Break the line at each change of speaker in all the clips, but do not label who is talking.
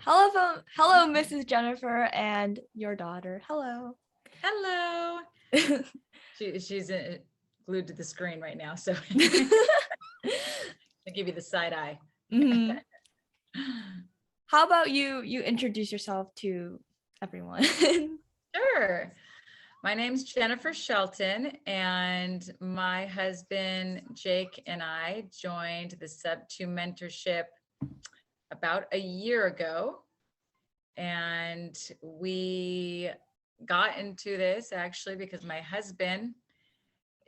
Hello, Mrs. Jennifer and your daughter. Hello.
Hello. She's glued to the screen right now, so I give you the side eye.
Mhm. How about you introduce yourself to everyone?
Sure. My name's Jennifer Shelton, and my husband Jake and I joined the Sub2 mentorship about a year ago. And we got into this actually because my husband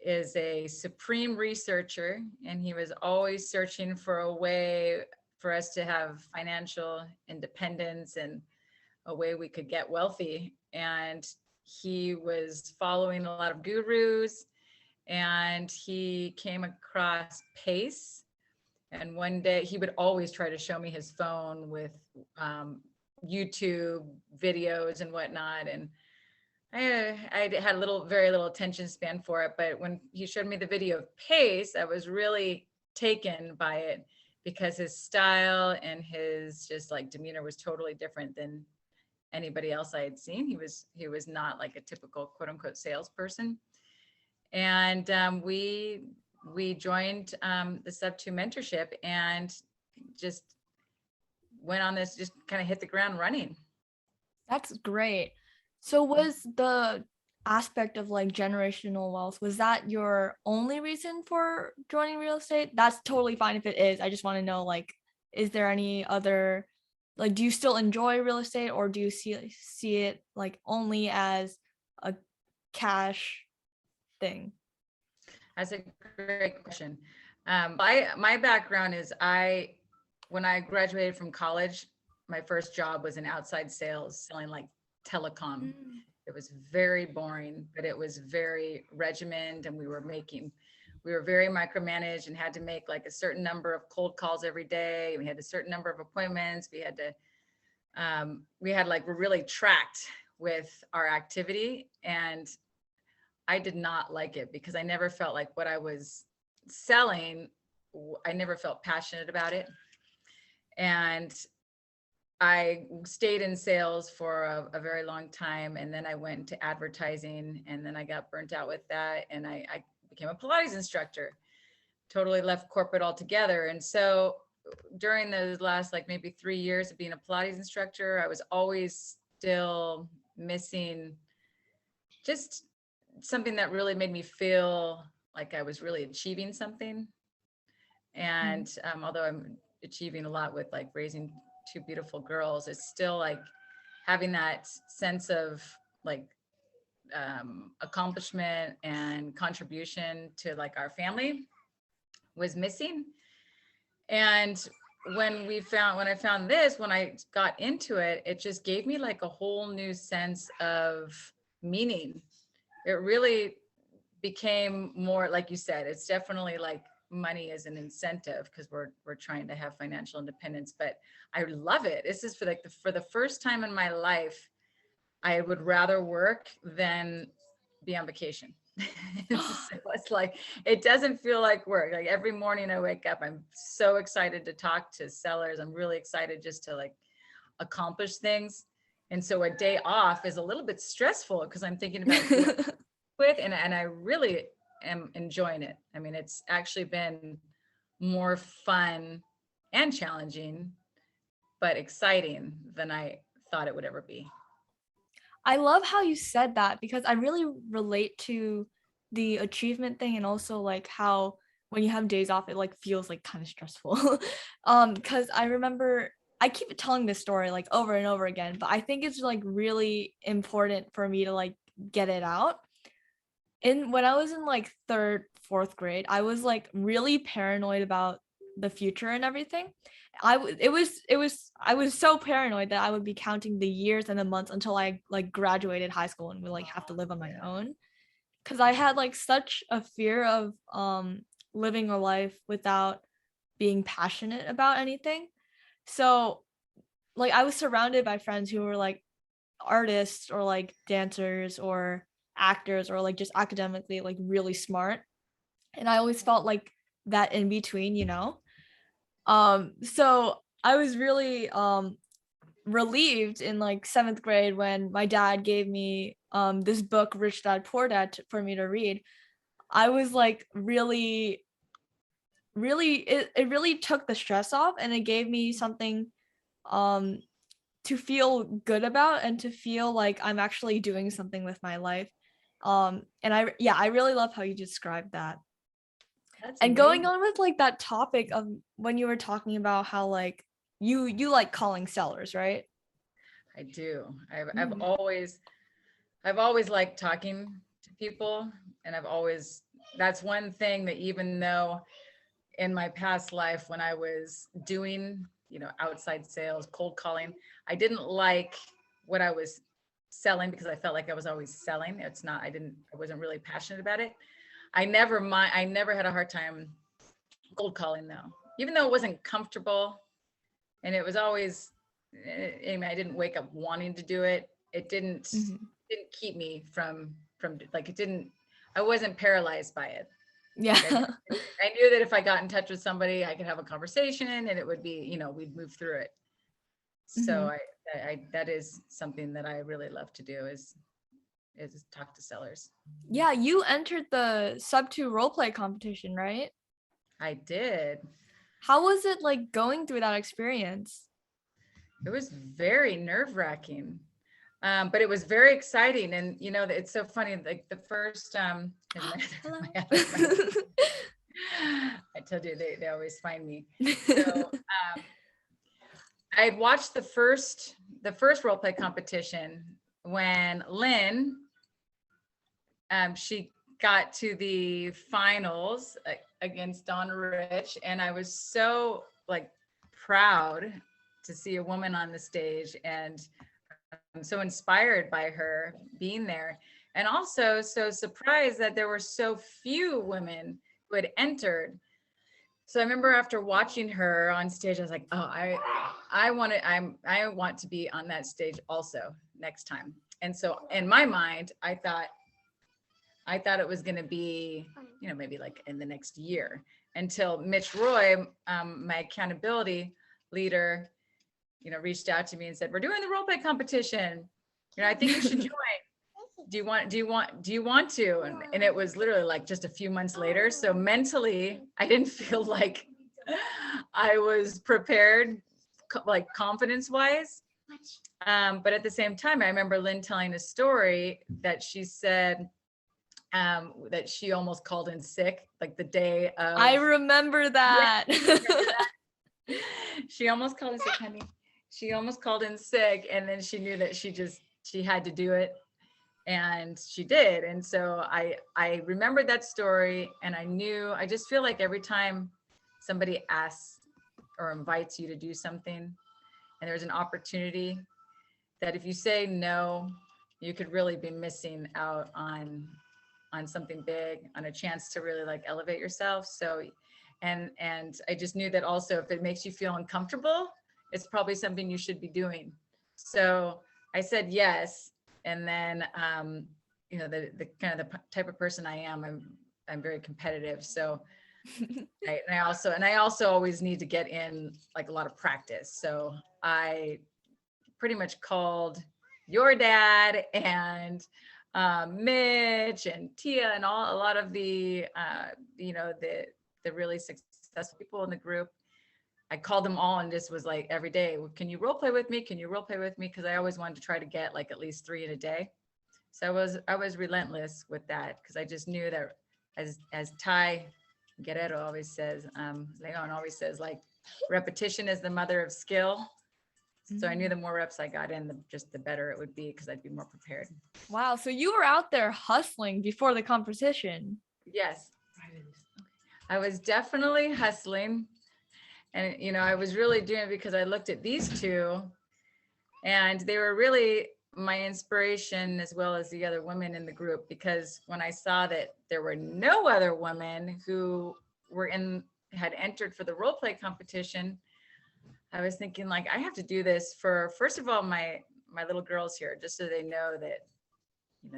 is a supreme researcher, and he was always searching for a way for us to have financial independence and a way we could get wealthy. And he was following a lot of gurus, and he came across Pace. And one day he would always try to show me his phone with YouTube videos and whatnot. And I had very little attention span for it, but when he showed me the video of Pace, I was really taken by it because his style and his just like demeanor was totally different than anybody else I had seen. He was not like a typical quote unquote salesperson. And we joined the Sub2 mentorship and just went on this, just kind of hit the ground running.
That's great. So was the aspect of like generational wealth, was that your only reason for joining real estate? That's totally fine if it is. I just want to know, like, is there any other, like, do you still enjoy real estate, or do you see it like only as a cash thing?
That's a great question. My background is when I graduated from college, my first job was in outside sales, selling like telecom. It was very boring, but it was very regimented, and we were very micromanaged and had to make like a certain number of cold calls every day. We had a certain number of appointments. We're really tracked with our activity, and I did not like it because I never felt like what I was selling, I never felt passionate about it. And I stayed in sales for a very long time. And then I went into advertising, and then I got burnt out with that. And I became a Pilates instructor, totally left corporate altogether. And so during those last like maybe 3 years of being a Pilates instructor, I was always still missing just something that really made me feel like I was really achieving something. And although I'm achieving a lot with like raising two beautiful girls, it's still like having that sense of like accomplishment and contribution to like our family was missing. And when I got into it, it just gave me like a whole new sense of meaning. It really became more, like you said, it's definitely like money is an incentive because we're trying to have financial independence, but I love it. This is for the first time in my life, I would rather work than be on vacation. It's like, it doesn't feel like work. Like every morning I wake up, I'm so excited to talk to sellers. I'm really excited just to like accomplish things. And so a day off is a little bit stressful because I'm thinking about who I'm with, and I really am enjoying it. I mean, it's actually been more fun and challenging, but exciting than I thought it would ever be.
I love how you said that because I really relate to the achievement thing, and also like how when you have days off, it like feels like kind of stressful. Because I remember I keep telling this story like over and over again, but I think it's like really important for me to like get it out. When I was in like third, fourth grade, I was like really paranoid about the future and everything. I was so paranoid that I would be counting the years and the months until I like graduated high school and would like have to live on my own, because I had like such a fear of living a life without being passionate about anything. So like I was surrounded by friends who were like artists or like dancers or actors or like just academically like really smart, and I always felt like that in between. So I was really relieved in like 7th grade when my dad gave me this book Rich Dad Poor Dad for me to read. I was like really it really took the stress off, and it gave me something um to feel good about and to feel like I'm actually doing something with my life. And I really love how you described that.
That's
And going
amazing.
on with like that topic of when you were talking about how like you like calling sellers, right?
I do.
Mhm.
I've always liked talking to people, and that's one thing that even though in my past life when I was doing, outside sales, cold calling, I didn't like what I was selling because I felt like I was always selling. I wasn't really passionate about it. I never had a hard time cold calling though, even though it wasn't comfortable and it was always, I didn't wake up wanting to do it. It
Mhm.
didn't keep me from like, it didn't, I wasn't paralyzed by it. Like
Yeah.
I knew that if I got in touch with somebody, I could have a conversation and it would be, we'd move through it. So
Mhm.
that is something that I really love to do is talk to sellers.
Yeah, you entered the sub 2 role play competition, right?
I did.
How was it like going through that experience?
It was very nerve wracking. But it was very exciting. And it's so funny. Like the first, is my,
Hello.
my, I told you they always find me. So I had watched the first role play competition when Lynn, she got to the finals against Don Rich, and I was so like proud to see a woman on the stage, and I'm so inspired by her being there, and also so surprised that there were so few women who had entered. So I remember after watching her on stage, I was like, oh, I want to be on that stage also next time. And so in my mind, I thought it was going to be, maybe like in the next year, until Mitch Roy, my accountability leader, reached out to me and said, we're doing the role play competition. I think you should join. Do you want to? And it was literally like just a few months later. So mentally, I didn't feel like I was prepared, like confidence wise. But at the same time, I remember Lynn telling a story that she said that she almost called in sick, like the day
I
of.
remember
Yeah,
that.
remember that? She almost called in sick, honey. She almost called in sick, and then she knew that she had to do it, and she did. And so I remembered that story, and I just feel like every time somebody asks or invites you to do something and there's an opportunity, that if you say no, you could really be missing out on something big, on a chance to really like elevate yourself. So and I just knew that also if it makes you feel uncomfortable, it's probably something you should be doing. So I said yes. And then the kind of the type of person I am, I'm very competitive. So I also always need to get in like a lot of practice. So I pretty much called your dad and Mitch and Tia and a lot of the really successful people in the group. I called them all and just was like every day, can you role play with me? Can you role play with me? Because I always wanted to try to get like at least 3 in a day. So I was relentless with that because I just knew that as Ty Guerrero always says, Leon always says, like repetition is the mother of skill. So I knew the more reps I got in, the better it would be because I'd be more prepared.
Wow, so you were out there hustling before the competition.
Yes, I was definitely hustling. And, I was really doing it because I looked at these two and they were really my inspiration as well as the other women in the group. Because when I saw that there were no other women who had entered for the role play competition, I was thinking like, I have to do this for, first of all, my little girls here, just so they know that,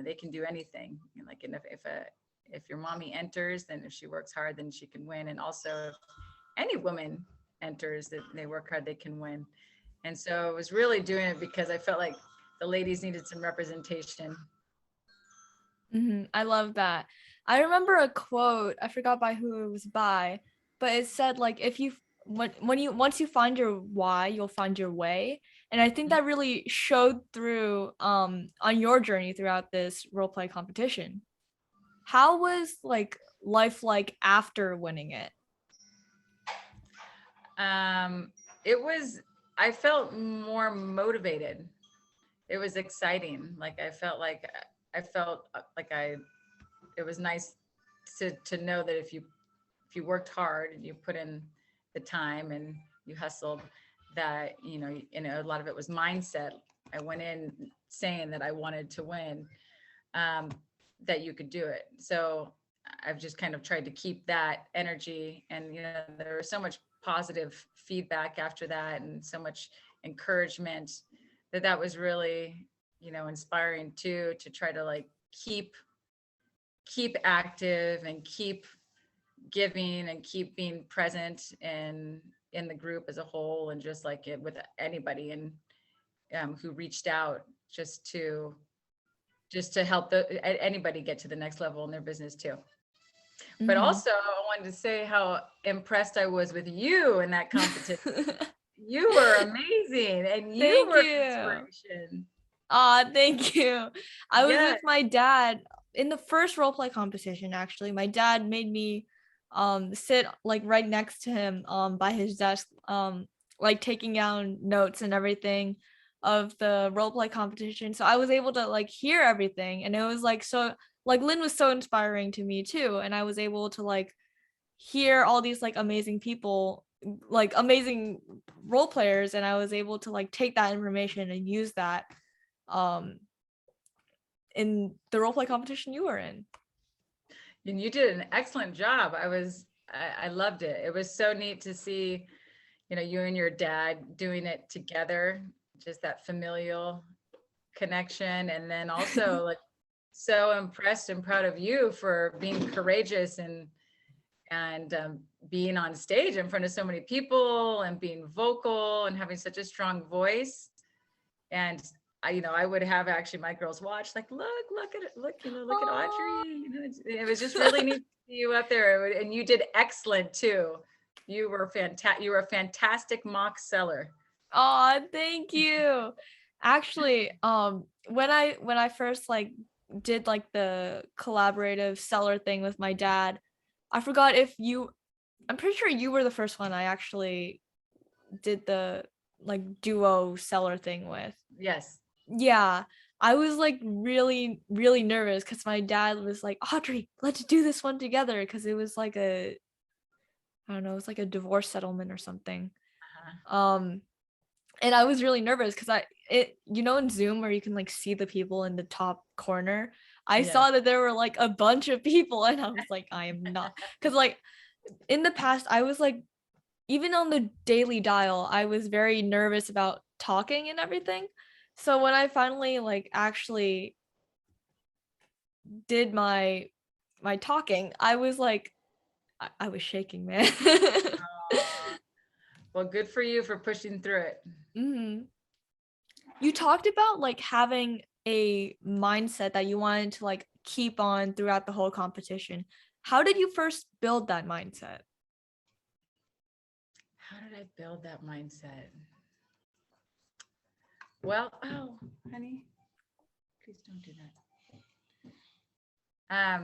they can do anything. Like, and if your mommy enters, then if she works hard, then she can win. And also if any woman enters that they work hard, they can win. And so I was really doing it because I felt like the ladies needed some representation.
I love that. I remember a quote, I forgot by who it was by, but it said like if you when you once you find your why, you'll find your way. And I think that really showed through on your journey throughout this role play competition. How was like life like after winning it?
Um, it was, I felt more motivated. It was exciting. Like I felt like it was nice to know that if you worked hard and you put in the time and you hustled, that, a lot of it was mindset. I went in saying that I wanted to win, um, that you could do it. So I've just kind of tried to keep that energy. And, there was so much positive feedback after that and so much encouragement that was really, inspiring too, to try to like keep active and keep giving and keep being present in the group as a whole, and just like it with anybody, and who reached out just to help anybody get to the next level in their business too. But
Mm-hmm.
also I wanted to say how impressed I was with you in that competition. You were amazing and you
Thank
were an
you.
inspiration.
Thank you. I was
Yes.
with my dad in the first role play competition actually. My dad made me sit like right next to him by his desk like taking down notes and everything of the role play competition. So I was able to like hear everything, and it was like so like Lynn was so inspiring to me too, and I was able to like hear all these like amazing people, like amazing role players, and I was able to like take that information and use that um in the role play competition you were in.
And you did an excellent job. I loved it. It was so neat to see, you and your dad doing it together, just that familial connection. And then also like so impressed and proud of you for being courageous and being on stage in front of so many people and being vocal and having such a strong voice. And I would have actually my girls watch, like, look at it, look at Audrey. It was just really neat to see you up there, and you did excellent too. You were fantastic. You were a fantastic mock seller.
Oh, thank you. Actually, when I first like did like the collaborative seller thing with my dad, I forgot if you I'm pretty sure you were the first one I actually did the like duo seller thing with.
Yes.
Yeah, I was like really, really nervous because my dad was like, Audrey, let's do this one together. Because it was like I don't know, it was like a divorce settlement or something.
Uh-huh.
Um, and I was really nervous because in Zoom where you can like see the people in the top corner, I
Yes.
saw that there were like a bunch of people, and I was like, I am not, because like in the past, I was like, even on the daily dial, I was very nervous about talking and everything. So when I finally like actually did my talking, I was like, I was shaking, man.
Aw. Well, good for you for pushing through it.
hmm You talked about like having a mindset that you wanted to like keep on throughout the whole competition. How did you first build that mindset?
How did I build that mindset? Well, oh, honey, please don't do that.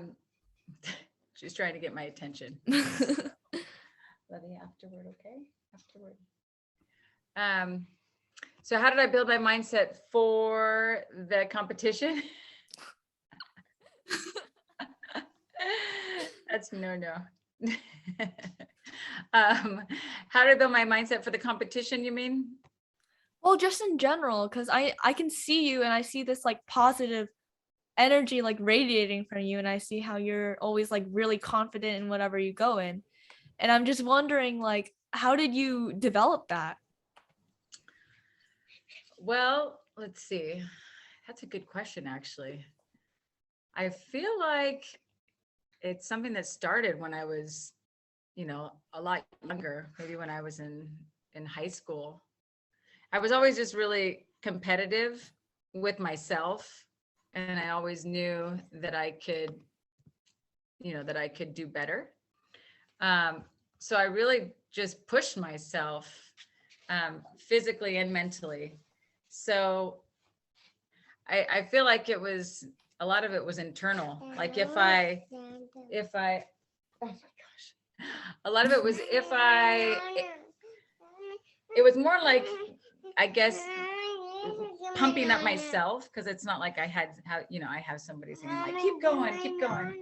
She's trying to get my attention. Love you afterward, okay? Afterward. Um, so how did I build my mindset for the competition? That's no. um, how did I build my mindset for the competition, you mean?
Well, just in general, because I can see you and I see this like positive energy like radiating from you, and I see how you're always like really confident in whatever you go in. And I'm just wondering like how did you develop that?
Well, let's see. That's a good question, actually. I feel like it's something that started when I was, a lot younger, maybe when I was in high school. I was always just really competitive with myself. And I always knew that I could, that I could do better. So I really just pushed myself physically and mentally. So I feel like it was a lot of it was internal. Like if I, oh my gosh, a lot of it was it was more like, I guess, pumping up myself, because it's not like I had how I have somebody saying like keep going, keep going.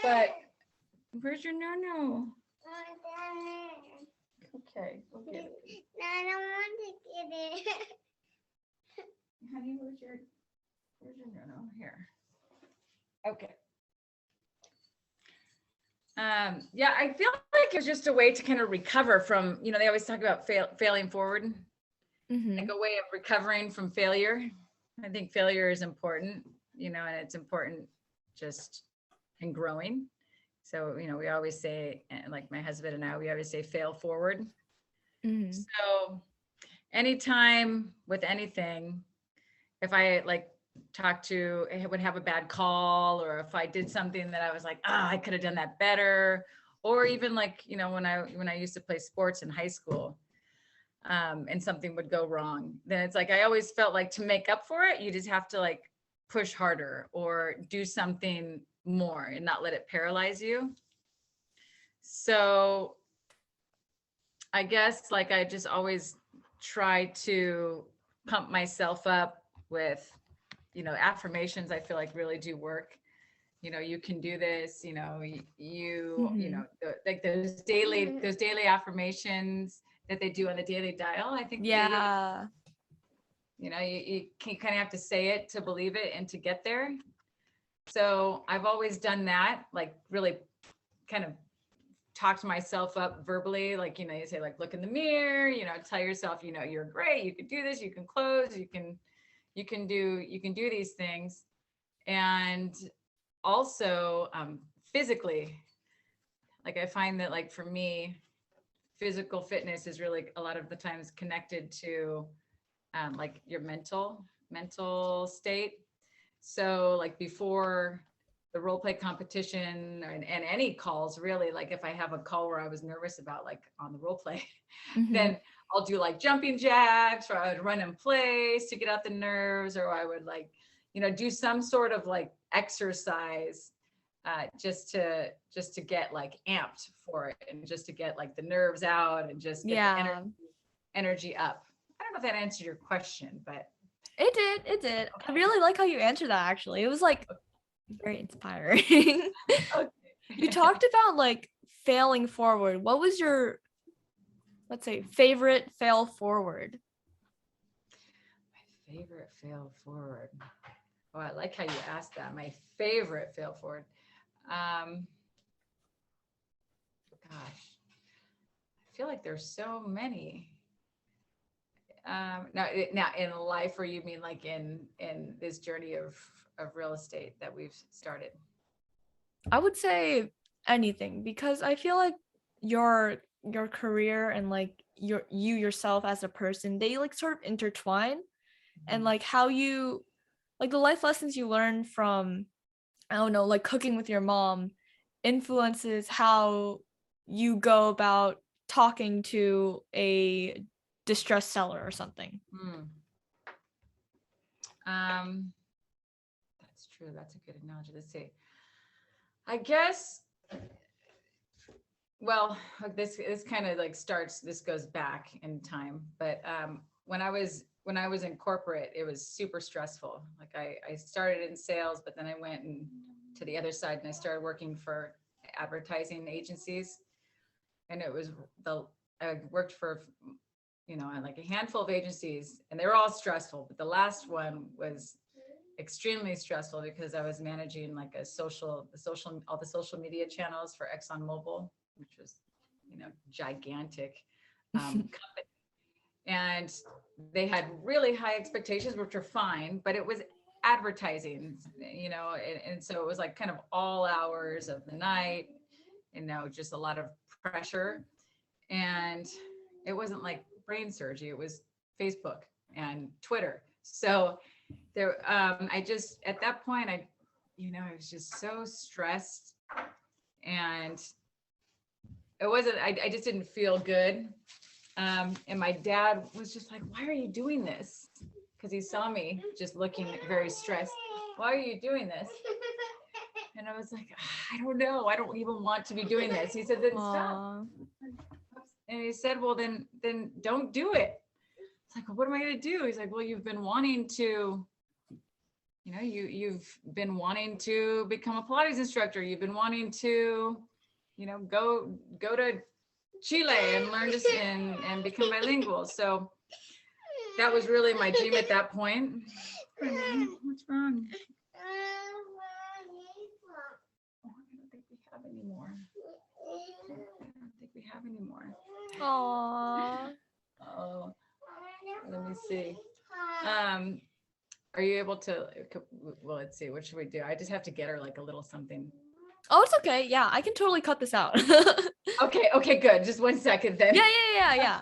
But where's your no? Okay, we'll get it.
I don't want to get it.
Honey, where's your no? Here. Okay. Yeah, I feel like it was just a way to kind of recover from, they always talk about failing forward, like a way of recovering from failure. I think failure is important, and it's important just in growing. So, we always say, like my husband and I, we always say fail forward. So anytime with anything, if I would have a bad call, or if I did something that I was like, I could have done that better. Or even like, when I used to play sports in high school, and something would go wrong, then it's like, I always felt like to make up for it, you just have to like push harder or do something more and not let it paralyze you. So I guess like I just always try to pump myself up with, affirmations. I feel like really do work. You can do this, like those daily affirmations that they do on the daily dial. I think
Yeah.
you can kind of have to say it to believe it and to get there. So I've always done that, like really kind of talk to myself up verbally, like, you say like, look in the mirror, tell yourself, you're great, you can do this, you can close, you can do these things. And also physically, like I find that like for me, physical fitness is really a lot of the times connected to like your mental state. So like before the role play competition and any calls, really, like if I have a call where I was nervous about like on the role play, then I'll do like jumping jacks, or I would run in place to get out the nerves, or I would like, do some sort of like exercise just to get like amped for it, and just to get like the nerves out and just get the energy up. I don't know if that answered your question, but
It did. I really like how you answered that, actually. It was like very inspiring.
okay.
You talked about like failing forward. What was your, let's say, favorite fail forward?
My favorite fail forward. Oh, I like how you asked that. My favorite fail forward. Gosh, I feel like there's so many. Now in life, or you mean like in this journey of real estate that we've started?
I would say anything, because I feel like your career and like you yourself as a person, they like sort of intertwine. And like how you, like the life lessons you learn from, I don't know, like cooking with your mom influences how you go about talking to a distressed seller or something.
That's true. That's a good analogy. Let's see. I guess, well, this kind of like this goes back in time, but when I was in corporate, it was super stressful. Like I started in sales, but then I went to the other side and I started working for advertising agencies. And it was I worked for, like a handful of agencies, and they were all stressful, but the last one was extremely stressful because I was managing like all the social media channels for ExxonMobil, which was, gigantic company. And they had really high expectations, which are fine, but it was advertising, and so it was like kind of all hours of the night, just a lot of pressure. And it wasn't like brain surgery. It was Facebook and Twitter. So there, I just, at that point, I was just so stressed, and it wasn't, I just didn't feel good. And my dad was just like, why are you doing this? Because he saw me just looking very stressed. Why are you doing this? And I was like, I don't know. I don't even want to be doing this. He said, then stop. And he said, well, then don't do it. It's like, well, what am I going to do? He's like, well, you've been wanting to, you've been wanting to become a Pilates instructor. You've been wanting to, go to Chile and learn this and become bilingual. So that was really my dream at that point. What's wrong? Oh, I don't think we have any more.
Aww.
Oh, let me see. Are you able to, well, let's see, what should we do? I just have to get her like a little something.
Oh, it's okay. Yeah, I can totally cut this out.
Okay, good. Just 1 second then.
Yeah.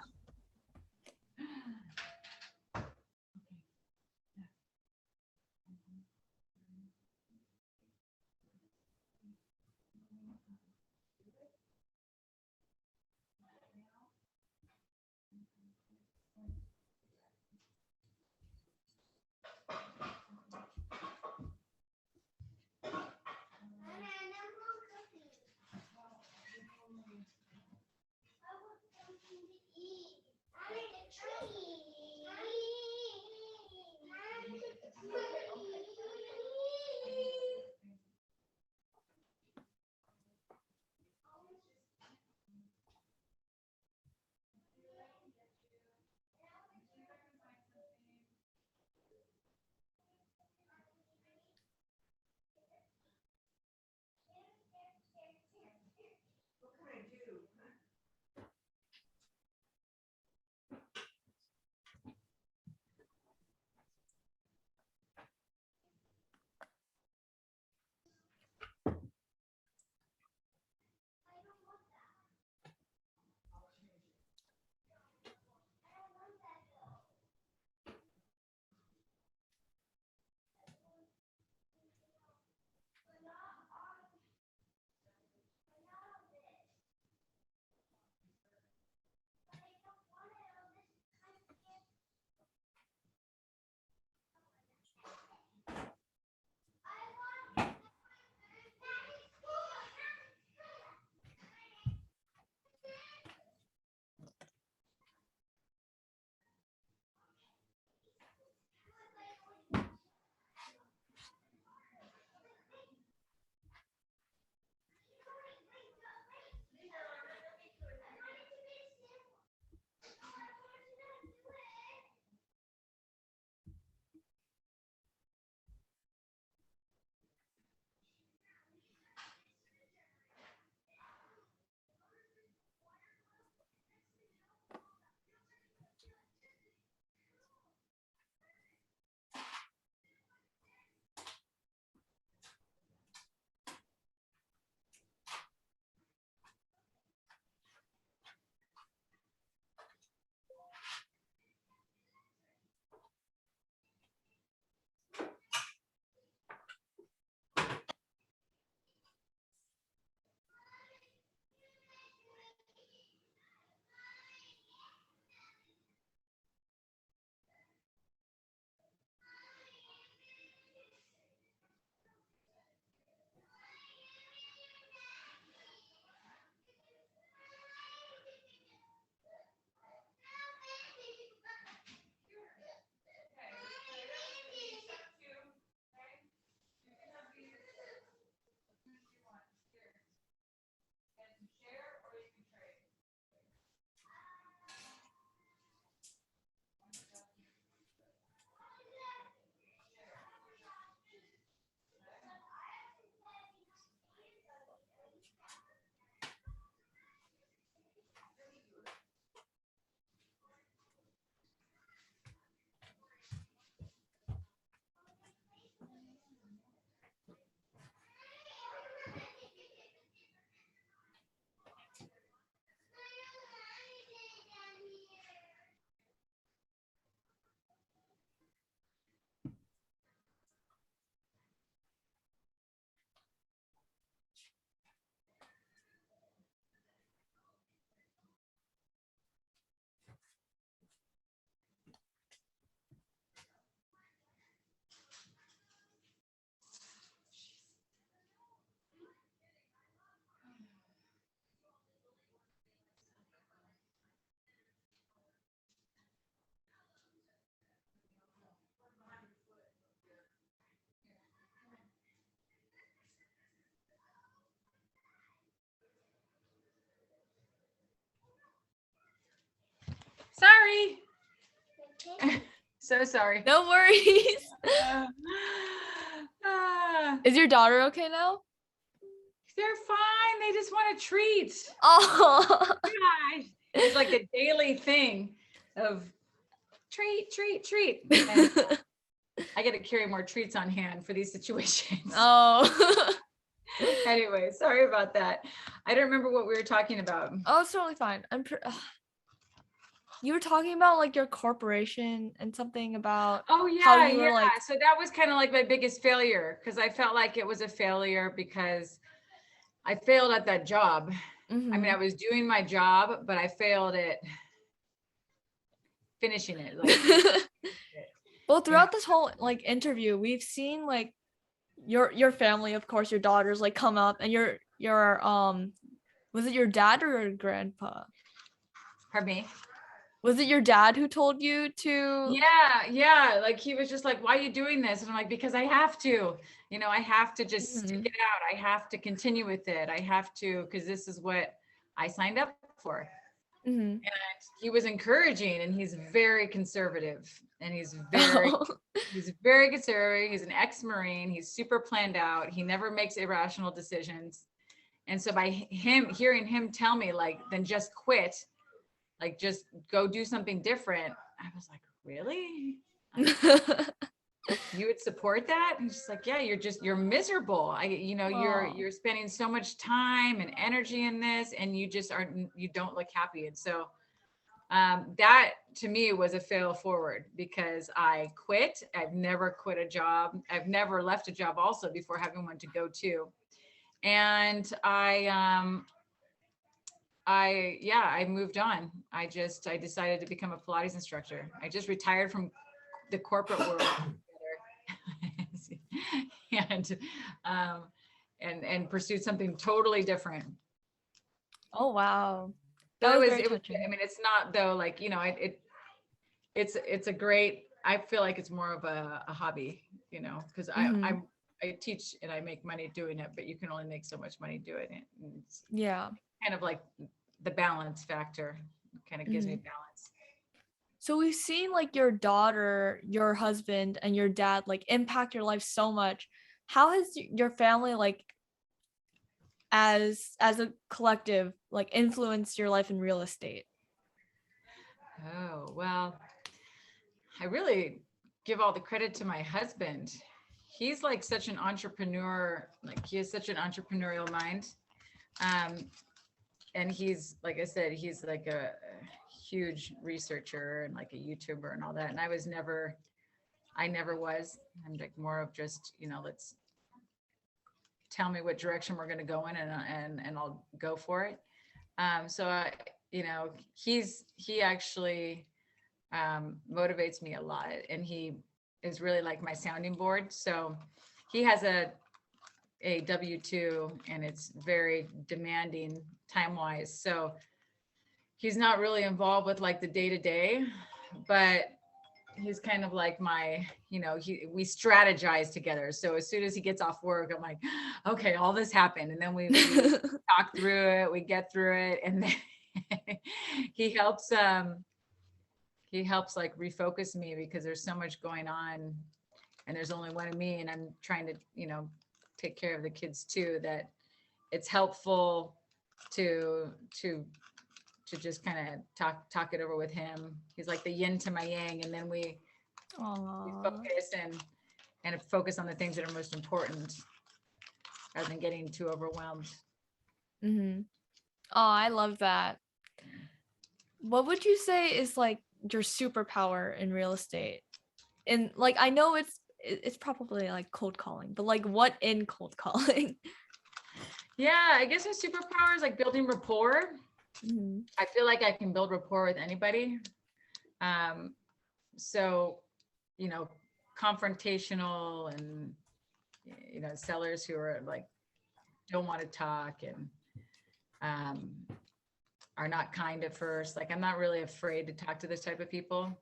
So sorry.
No worries. Is your daughter okay now?
They're fine. They just want a treat.
Oh.
Gosh. It's like a daily thing of treat, treat, treat. And I got to carry more treats on hand for these situations.
Oh.
Anyway, sorry about that. I don't remember what we were talking about.
Oh, it's totally fine. You were talking about like your corporation and something about
Oh
how
yeah,
you were
yeah.
like,
So that was kind of like my biggest failure because I felt like it was a failure because I failed at that job. I mean, I was doing my job, but I failed at finishing it. Like,
well,
yeah.
throughout this whole like interview, we've seen like your family, of course, your daughters like come up, and your was it your dad or your grandpa?
Pardon me.
Was it your dad who told you to?
Yeah. Like he was just like, why are you doing this? And I'm like, because I have to, I have to just stick it out. I have to continue with it. I have to, because this is what I signed up for. And he was encouraging, and he's very conservative, and he's very conservative. He's an ex-Marine. He's super planned out. He never makes irrational decisions. And so by hearing him tell me like, then just quit, like just go do something different, I was like, really? You would support that? And just like, yeah, you're miserable. You're spending so much time and energy in this, and you don't look happy. And so that to me was a fail forward because I quit. I've never quit a job. I've never left a job also before having one to go to. And I moved on. I decided to become a Pilates instructor. I just retired from the corporate world and pursued something totally different.
Oh wow.
So
That was very touching.
I mean, it's not though, like, it's a great, I feel like it's more of a hobby, because I teach and I make money doing it, but you can only make so much money doing it. And it's kind of like the balance factor kind of gives me balance.
So we've seen like your daughter, your husband, and your dad like impact your life so much. How has your family like as a collective like influenced your life in real estate?
Oh, well, I really give all the credit to my husband. He's like such an entrepreneur, like he has such an entrepreneurial mind. And he's, like I said, he's like a huge researcher and like a YouTuber and all that. And I never was. I'm like more of just, let's tell me what direction we're going to go in and I'll go for it. He actually motivates me a lot, and he is really like my sounding board. So he has a W-2, and it's very demanding time wise. So he's not really involved with like the day to day, but he's kind of like my, we strategize together. So as soon as he gets off work, I'm like, okay, all this happened. And then we talk through it, we get through it. And then he helps like refocus me because there's so much going on and there's only one of me, and I'm trying to, take care of the kids too, that it's helpful to just kind of talk it over with him. He's like the yin to my yang, and then we focus and focus on the things that are most important rather than getting too overwhelmed.
Oh, I love that. What would you say is like your superpower in real estate? And like, I know it's probably like cold calling, but like what in cold calling?
Yeah, I guess my superpower is like building rapport. I feel like I can build rapport with anybody. So, confrontational and, sellers who are like, don't want to talk and are not kind at first. Like, I'm not really afraid to talk to this type of people.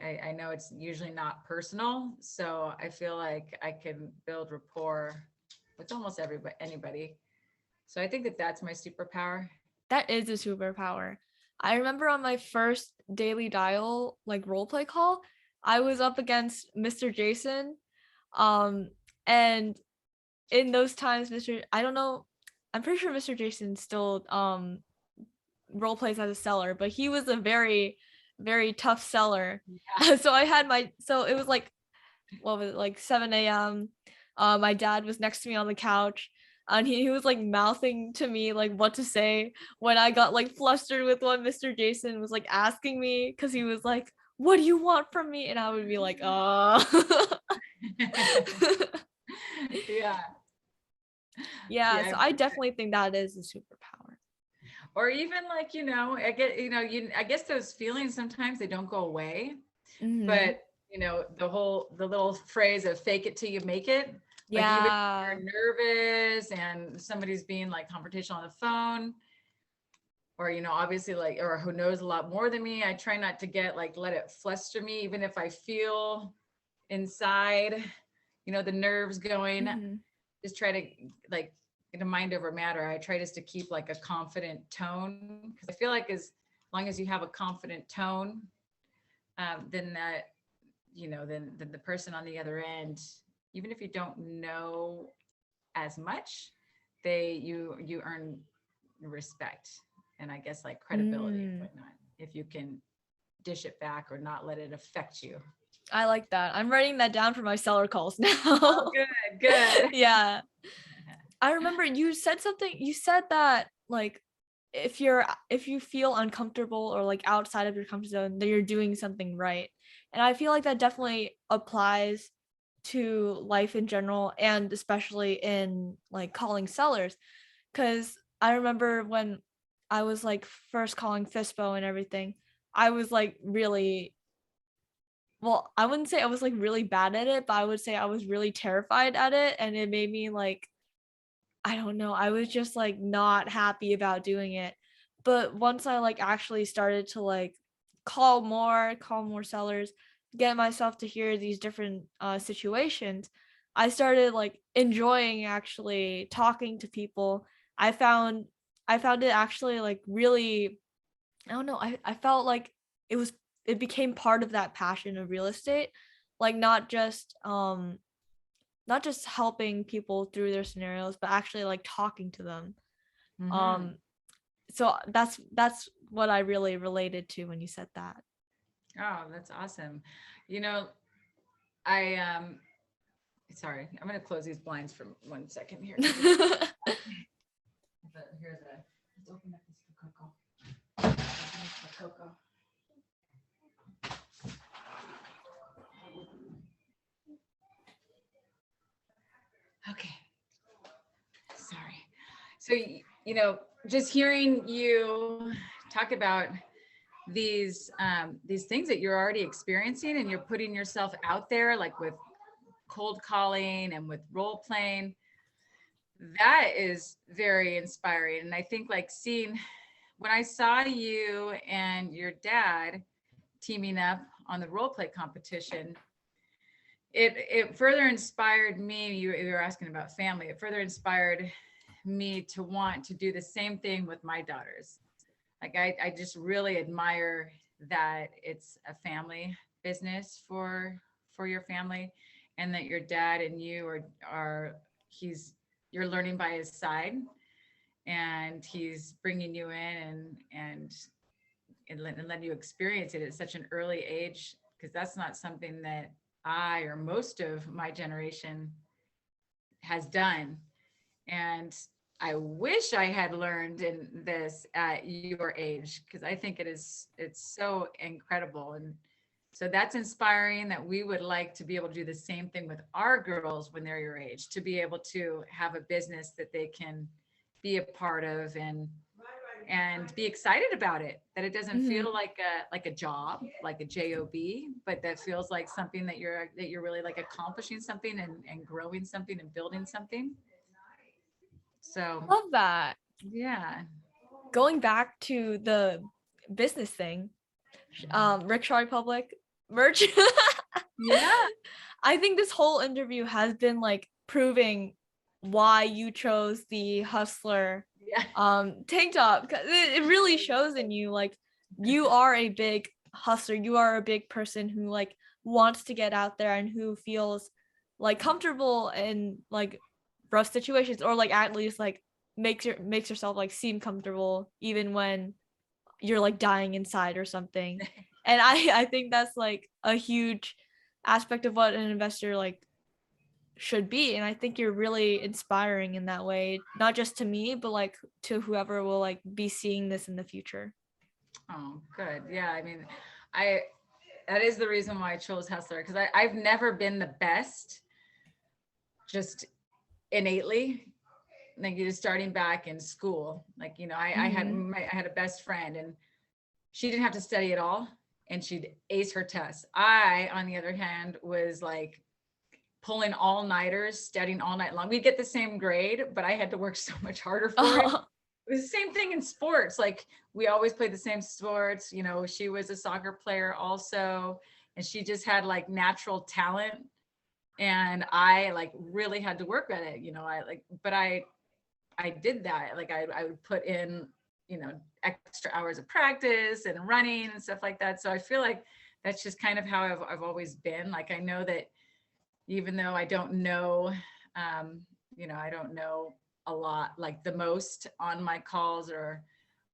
I know it's usually not personal. So I feel like I can build rapport with almost anybody. So I think that that's my superpower.
That is a superpower. I remember on my first Daily Dial like role play call, I was up against Mr. Jason. Um, and in those times, I don't know, I'm pretty sure Mr. Jason still role plays as a seller, but he was a very, very tough seller.
Yeah.
So it was like, what was it, like 7 a.m. My dad was next to me on the couch, and he was like mouthing to me like what to say when I got like flustered with what Mr. Jason was like asking me, because he was like, what do you want from me? And I would be like,
Yeah.
yeah.
Yeah.
So I definitely think that is a superpower.
Or even like, I guess those feelings sometimes they don't go away,
Mm-hmm.
but the little phrase of fake it till you make it. Like even if
Yeah.
you're nervous and somebody's being like confrontational on the phone, or obviously like, or who knows a lot more than me, I try not to let it fluster me, even if I feel inside, the nerves going.
Mm-hmm.
Just try to like get a mind over matter. I try just to keep like a confident tone, because I feel like as long as you have a confident tone, then that, then the person on the other end, even if you don't know as much, you earn respect, and I guess like credibility and
Mm.
whatnot, if you can dish it back or not let it affect you.
I like that. I'm writing that down for my seller calls now.
Oh, good.
Yeah. I remember you said that like if you feel uncomfortable or like outside of your comfort zone, that you're doing something right. And I feel like that definitely applies to life in general, and especially in like calling sellers. Cause I remember when I was like first calling FISPO and everything, I was like really, well, I wouldn't say I was like really bad at it, but I would say I was really terrified at it. And it made me like, I don't know, I was just like not happy about doing it. But once I like actually started to like call more sellers, get myself to hear these different situations, I started like enjoying actually talking to people. I found I found it actually like really, I don't know, I felt like it was it became part of that passion of real estate, like not just helping people through their scenarios, but actually like talking to them.
Mm-hmm.
um so that's what I really related to when you said that.
Oh, that's awesome. You know, I sorry, I'm gonna close these blinds for 1 second here. Let's open up this for Coco. Open this for Coco. Okay, sorry. So, just hearing you talk about these things that you're already experiencing, and you're putting yourself out there, like with cold calling and with role playing, that is very inspiring. And I think like seeing, when I saw you and your dad teaming up on the role play competition, it further inspired me. You were asking about family. It further inspired me to want to do the same thing with my daughters. Like I just really admire that it's a family business for your family, and that your dad and you are you're learning by his side, and he's bringing you in and letting you experience it at such an early age, because that's not something that I or most of my generation has done. And I wish I had learned in this at your age, because I think it's so incredible. And so that's inspiring, that we would like to be able to do the same thing with our girls when they're your age, to be able to have a business that they can be a part of, and be excited about it, that it doesn't
Mhm.
feel like a job, like a job, but that feels like something that you're really like accomplishing something, and growing something and building something. So
Love that.
yeah.
Going back to the business thing, Rickshaw Republic merch.
Yeah.
I think this whole interview has been like proving why you chose the hustler
Yeah.
tank top, 'cause it really shows in you like you are a big hustler. You are a big person who like wants to get out there and who feels like comfortable in like rough situations, or like at least like makes yourself like seem comfortable even when you're like dying inside or something. And I think that's like a huge aspect of what an investor like should be. And I think you're really inspiring in that way, not just to me, but like to whoever will like be seeing this in the future.
Oh, good. Yeah. I mean, I, that is the reason why I chose Hustler, because I've never been the best just innately. Like you just starting back in school. Like, you know,
Mm-hmm.
I had a best friend and she didn't have to study at all and she'd ace her tests. I, on the other hand, was like pulling all-nighters, studying all night long. We'd get the same grade, but I had to work so much harder for it.
Oh,
It was the same thing in sports. Like we always played the same sports. You know, she was a soccer player also, and she just had like natural talent. And I like really had to work at it. You know, but I did that. Like I would put in, you know, extra hours of practice and running and stuff like that. So I feel like that's just kind of how I've always been. Like I know that even though I don't know, you know, I don't know a lot, like the most on my calls, or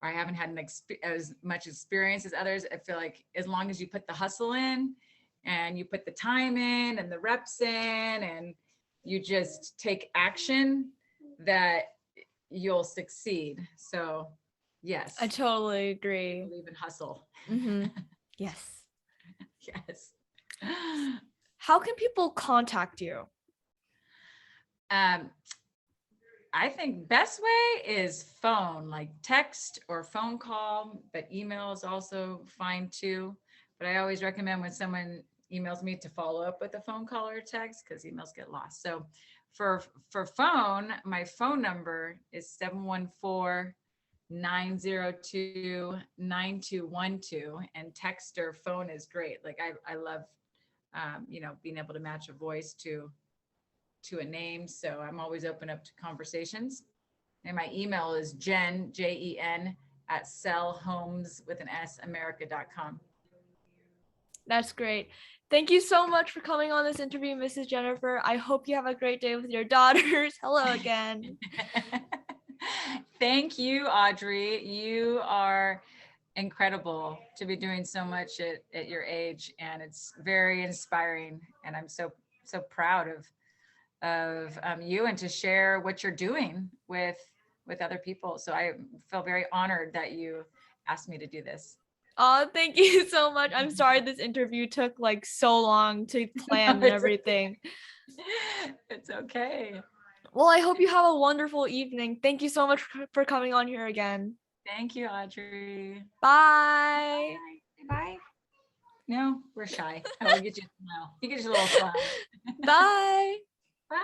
I haven't had as much experience as others. I feel like as long as you put the hustle in and you put the time in and the reps in and you just take action, that you'll succeed. So
I
yes,
totally
I
agree.
believe in hustle.
Mm-hmm. Yes.
Yes.
How can people contact you?
Um, I think best way is phone, like text or phone call, but email is also fine too. But I always recommend when someone emails me to follow up with a phone call or text because emails get lost. So for phone, my phone number is 714-902-9212, and text or phone is great. Like I love you know, being able to match a voice to a name. So I'm always open up to conversations. And my email is Jen at sellhomes with an S America.com.
That's great. Thank you so much for coming on this interview, Mrs. Jennifer. I hope you have a great day with your daughters. Hello again.
Thank you, Audrey. You are incredible to be doing so much at your age, and it's very inspiring. And I'm so proud of you and to share what you're doing with other people. So I feel very honored that you asked me to do this.
Oh, thank you so much. I'm sorry this interview took like so long to plan and
It's okay.
everything.
It's okay.
Well, I hope you have a wonderful evening. Thank you so much for coming on here again.
Thank you, Audrey.
Bye.
Bye. Bye. No, we're shy. I will get you a smile. You get your little smile.
Bye.
Bye.